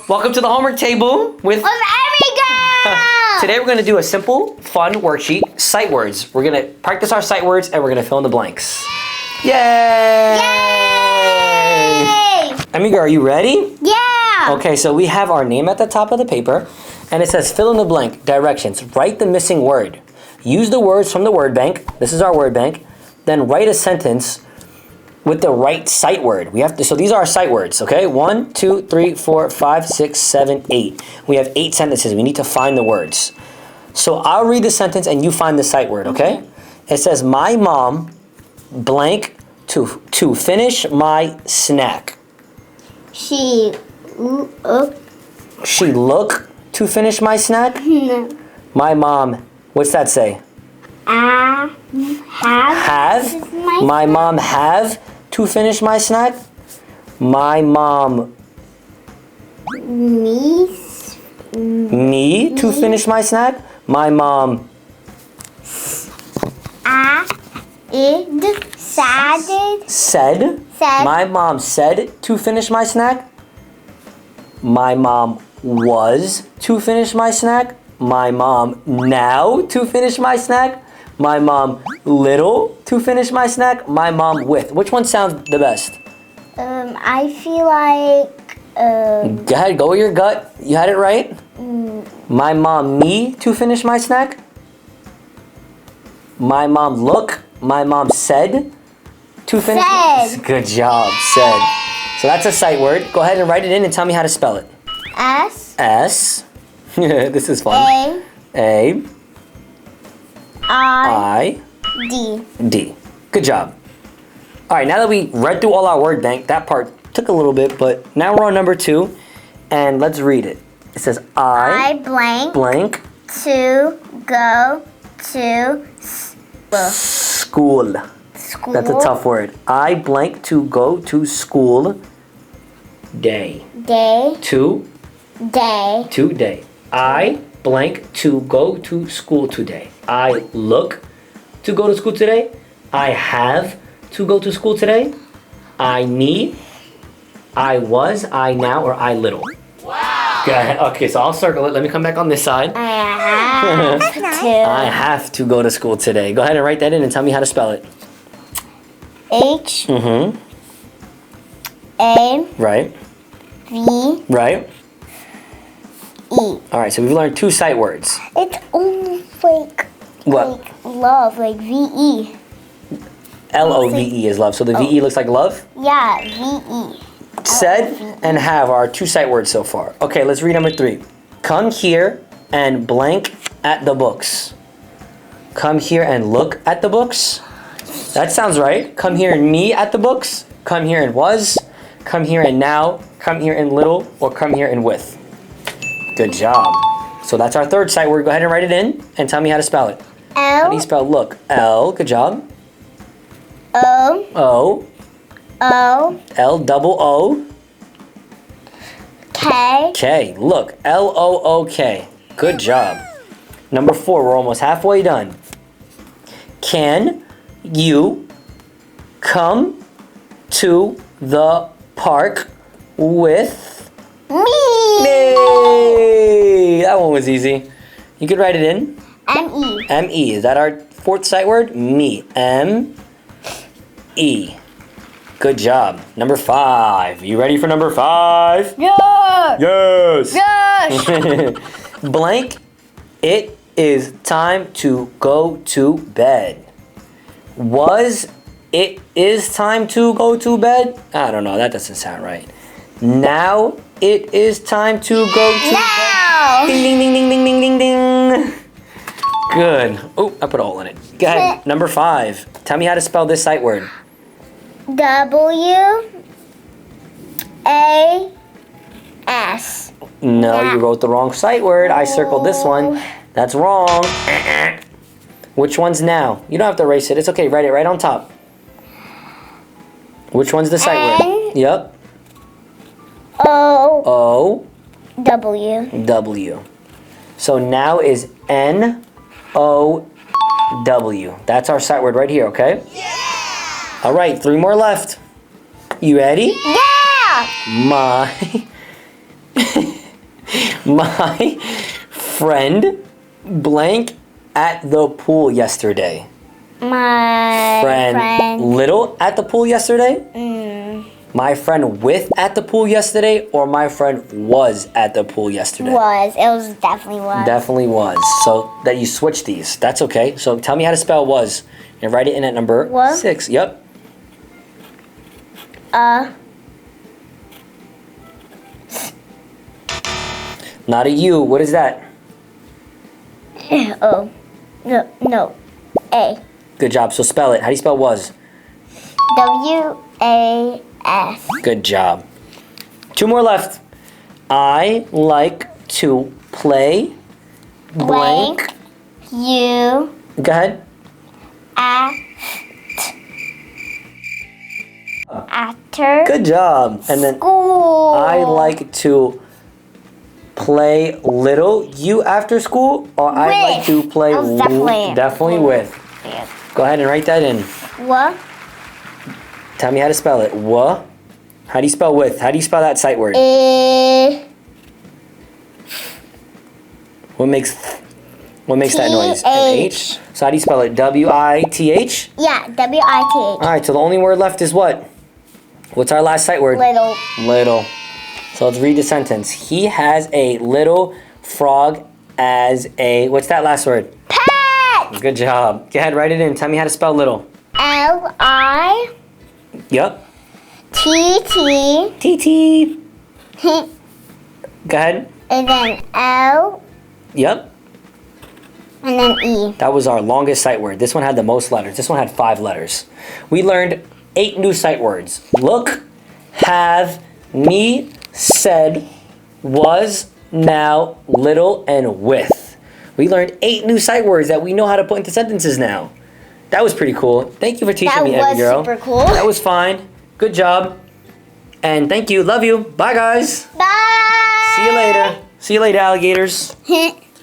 Welcome to the homework table with Erica! Today we're going to do a simple, fun worksheet, sight words. We're going to practice our sight words and we're going to fill in the blanks. Yay! Yay! Amiga, are you ready? Yeah! Okay, so we have our name at the top of the paper and it says fill in the blank, directions, write the missing word. Use the words from the word bank. This is our word bank. Then write a sentence with the right sight word. We have to, so these are our sight words, okay? 1, 2, 3, 4, 5, 6, 7, 8. We have 8 sentences. We need to find the words. So I'll read the sentence and you find the sight word, okay? It says, my mom blank to finish my snack. She look to finish my snack? No. My mom, what's that say? Have? My mom have to finish my snack? My mom me to finish my snack? My mom said. My mom said to finish my snack? My mom was to finish my snack? My mom now to finish my snack? My mom little to finish my snack? My mom with. Which one sounds the best? I feel like Go ahead, go with your gut. You had it right? My mom me to finish my snack? My mom look. My mom said to finish. Said. Good job, said. So that's a sight word. Go ahead and write it in and tell me how to spell it. S. This is fun. A. I. D. Good job. All right, now that we read through all our word bank, that part took a little bit, but now we're on number 2, and let's read it. It says, I blank to go to school. That's a tough word. I blank to go to school day. Today. I blank to go to school today. I look to go to school today. I have to go to school today. I need. I was. I now. Or I little. Wow. Okay, so I'll circle it. Let me come back on this side. I have to go to school today. Go ahead and write that in and tell me how to spell it. H. A. Right. V. Right. E. All right, so we've learned 2 sight words. It's almost like What? like love, like V-E. Love is love. So the VE looks like love? Yeah, V-E. Said and have are 2 sight words so far. Okay, let's read number 3. Come here and blank at the books. Come here and look at the books. That sounds right. Come here and me at the books. Come here and was. Come here and now. Come here and little. Or come here and with. Good job. So that's our 3rd sight word. Go ahead and write it in and tell me how to spell it. How do you spell look? L. Good job. O. L double O. K. Look. L-O-O-K. Good job. Number 4. We're almost halfway done. Can you come to the park with me? Yay! That one was easy. You could write it in. M-E. M-E. Is that our 4th sight word? Me. M-E. Good job. Number 5. You ready for number 5? Yeah. Yes. Yes. Blank. It is time to go to bed. Was it is time to go to bed? I don't know. That doesn't sound right. Now it is time to go to bed. Ding, ding, ding, ding, ding, ding, ding, ding. Good. Oh, I put a hole in it. Go ahead. Number 5. Tell me how to spell this sight word. W-A-S. No, you wrote the wrong sight word. I circled this one. That's wrong. Which one's now? You don't have to erase it. It's okay. Write it right on top. Which one's the sight word? Yep. W. W. So now is N-O-W. That's our sight word right here, okay? Yeah! All right, 3 more left. You ready? Yeah! My My friend blank at the pool yesterday. My friend. Little at the pool yesterday? My friend with at the pool yesterday, or my friend was at the pool yesterday? Was. It was definitely was. Definitely was. So that you switch these. That's okay. So tell me how to spell was. And write it in at number Was? 6. Yep. Not a U. What is that? Oh. No. A. Good job. So spell it. How do you spell was? W-A-S. Good job. 2 more left. I like to play blank. You. Go ahead. After. Good job. And then School. I like to play little you after school, or I like With. to play That was definitely with. Yeah. Go ahead and write that in. What? Tell me how to spell it. How do you spell with? How do you spell that sight word? What makes that noise? An H. So how do you spell it? W-I-T-H? Yeah, W-I-T-H. All right, so the only word left is what? What's our last sight word? Little. Little. So let's read the sentence. He has a little frog as a... What's that last word? Pet! Good job. Go ahead, write it in. Tell me how to spell little. L-I... Yep. T-T... T-T. Go ahead. And then L... Yep. And then E. That was our longest sight word. This one had the most letters. This one had 5 letters. We learned 8 new sight words. Look, have, me, said, was, now, little, and with. We learned 8 new sight words that we know how to put into sentences now. That was pretty cool. Thank you for teaching me, Evie girl. That was super cool. That was fine. Good job. And thank you. Love you. Bye, guys. Bye! See you later. See you later, alligators.